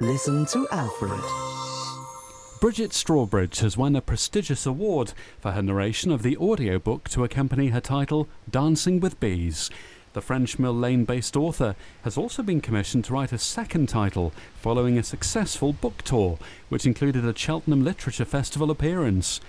Listen to Alfred. Brigit Strawbridge has won a prestigious award for her narration of the audiobook to accompany her title, Dancing with Bees. The French Mill Lane-based author has also been commissioned to write a second title following a successful book tour, which included a Cheltenham Literature Festival appearance.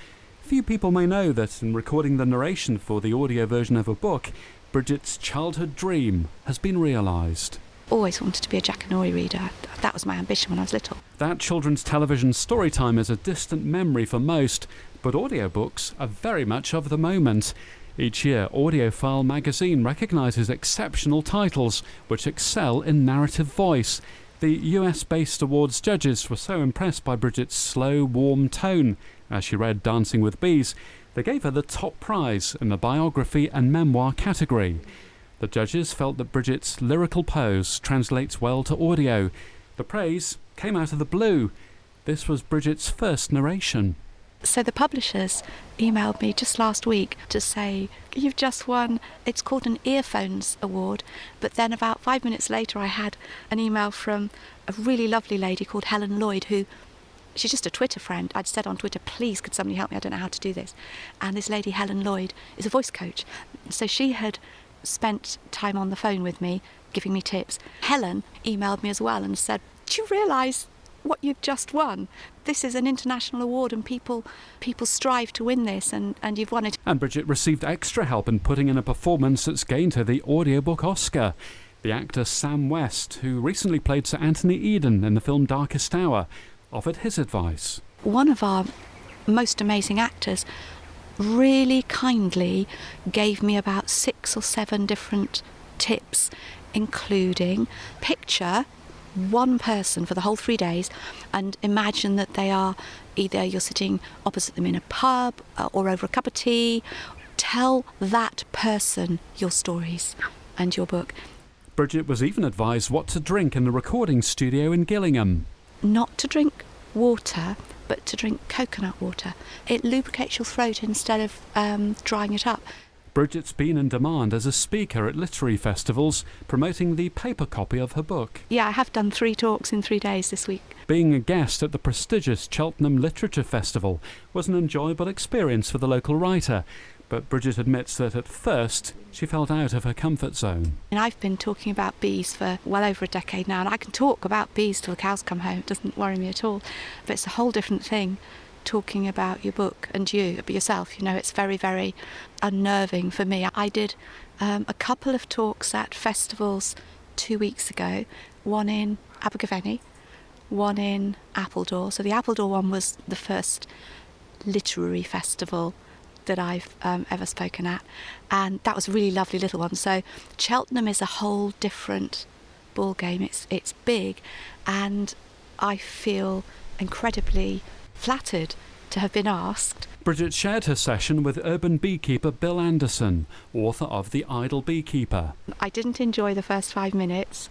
Few people may know that in recording the narration for the audio version of a book, Brigit's childhood dream has been realised. Always wanted to be a Jackanory reader. That was my ambition when I was little. That children's television story time is a distant memory for most, but audiobooks are very much of the moment. Each year, Audiophile magazine recognises exceptional titles which excel in narrative voice. The US-based awards judges were so impressed by Brigit's slow, warm tone as she read Dancing with Bees, they gave her the top prize in the biography and memoir category. The judges felt that Brigit's lyrical pose translates well to audio. The praise came out of the blue. This was Brigit's first narration. So the publishers emailed me just last week to say, you've just won, it's called an Earphones Award, but then about 5 minutes later I had an email from a really lovely lady called Helen Lloyd, who, she's just a Twitter friend. I'd said on Twitter, please could somebody help me, I don't know how to do this. And this lady, Helen Lloyd, is a voice coach. So she had spent time on the phone with me, giving me tips. Helen emailed me as well and said, do you realise what you've just won? This is an international award and people strive to win this and you've won it. And Brigit received extra help in putting in a performance that's gained her the audiobook Oscar. The actor Sam West, who recently played Sir Anthony Eden in the film Darkest Hour, offered his advice. One of our most amazing actors really kindly gave me about 6 or 7 different tips, including picture one person for the whole 3 days and imagine that they are either you're sitting opposite them in a pub or over a cup of tea. Tell that person your stories and your book. Brigit was even advised what to drink in the recording studio in Gillingham. Not to drink water, but to drink coconut water. It lubricates your throat instead of drying it up. Brigit's been in demand as a speaker at literary festivals, promoting the paper copy of her book. Yeah, I have done 3 talks in 3 days this week. Being a guest at the prestigious Cheltenham Literature Festival was an enjoyable experience for the local writer, but Brigit admits that at first she felt out of her comfort zone. And I've been talking about bees for well over a decade now, and I can talk about bees till the cows come home. It doesn't worry me at all. But it's a whole different thing talking about your book and yourself. You know, it's very, very unnerving for me. I did a couple of talks at festivals 2 weeks ago, one in Abergavenny, one in Appledore. So the Appledore one was the first literary festival that I've ever spoken at, and that was a really lovely little one. So Cheltenham is a whole different ball game. It's big, and I feel incredibly flattered to have been asked. Brigit shared her session with urban beekeeper Bill Anderson, author of The Idle Beekeeper. I didn't enjoy the first 5 minutes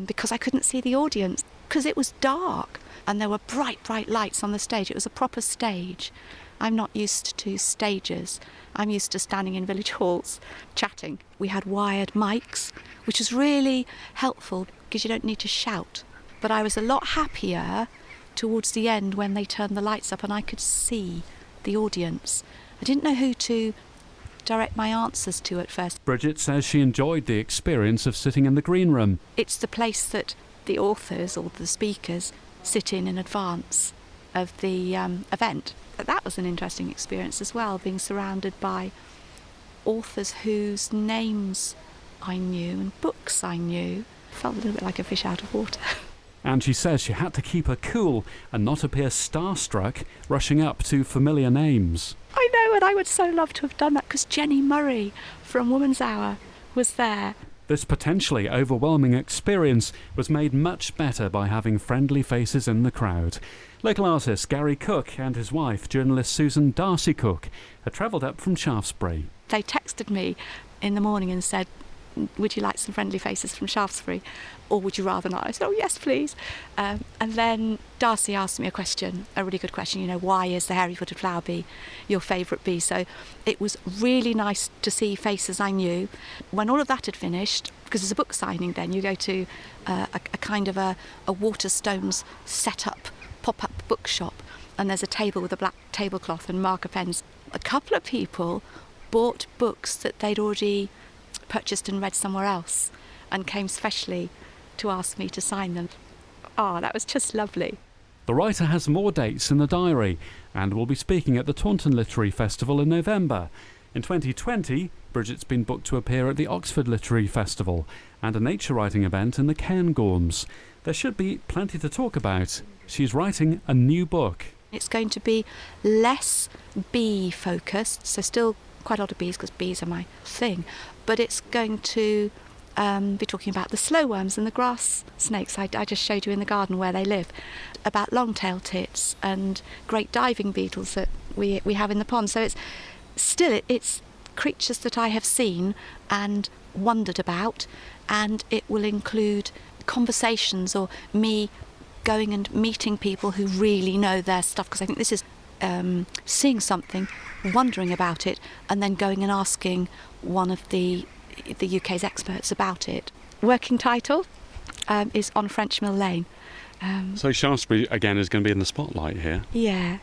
because I couldn't see the audience, because it was dark and there were bright lights on the stage. It was a proper stage. I'm not used to stages. I'm used to standing in village halls, chatting. We had wired mics, which was really helpful because you don't need to shout. But I was a lot happier towards the end when they turned the lights up and I could see the audience. I didn't know who to direct my answers to at first. Brigit says she enjoyed the experience of sitting in the green room. It's the place that the authors or the speakers sit in advance of the event. That was an interesting experience as well, being surrounded by authors whose names I knew and books I knew. Felt a little bit like a fish out of water. And she says she had to keep her cool and not appear starstruck, rushing up to familiar names. I know, and I would so love to have done that because Jenny Murray from Woman's Hour was there. This potentially overwhelming experience was made much better by having friendly faces in the crowd. Local artist Gary Cook and his wife, journalist Susan Darcy Cook, had travelled up from Shaftesbury. They texted me in the morning and said, would you like some friendly faces from Shaftesbury, or would you rather not? I said, oh yes please. And then Darcy asked me a question, a really good question, you know, why is the hairy-footed flower bee your favourite bee? So it was really nice to see faces I knew. When all of that had finished, because it's a book signing then. You go to a kind of a Waterstones set-up, pop-up bookshop, and there's a table with a black tablecloth and marker pens. A couple of people bought books that they'd already purchased and read somewhere else and came specially to ask me to sign them. Oh, that was just lovely. The writer has more dates in the diary and will be speaking at the Taunton Literary Festival in November. In 2020, Brigit's been booked to appear at the Oxford Literary Festival and a nature writing event in the Cairngorms. There should be plenty to talk about. She's writing a new book. It's going to be less bee focused, so still quite a lot of bees because bees are my thing, but it's going to be talking about the slow worms and the grass snakes I just showed you in the garden where they live, about long-tailed tits and great diving beetles that we have in the pond. So it's creatures that I have seen and wondered about, and it will include conversations or me going and meeting people who really know their stuff, because I think this is seeing something, wondering about it, and then going and asking one of the UK's experts about it. Working title is On French Mill Lane. So Shaftesbury again is going to be in the spotlight here. Yeah.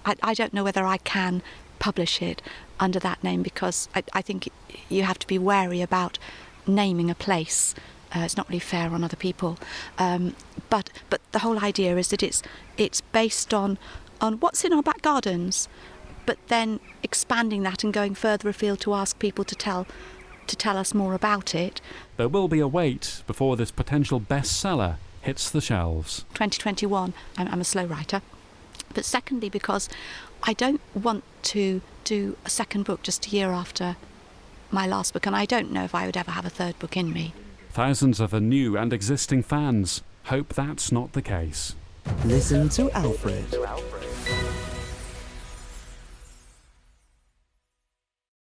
I don't know whether I can publish it under that name, because I think you have to be wary about naming a place. It's not really fair on other people. But the whole idea is that it's based on what's in our back gardens, but then expanding that and going further afield to ask people to tell us more about it. There will be a wait before this potential bestseller hits the shelves. 2021, I'm a slow writer. But secondly, because I don't want to do a second book just a year after my last book, and I don't know if I would ever have a third book in me. Thousands of the new and existing fans hope that's not the case. Listen to Alfred.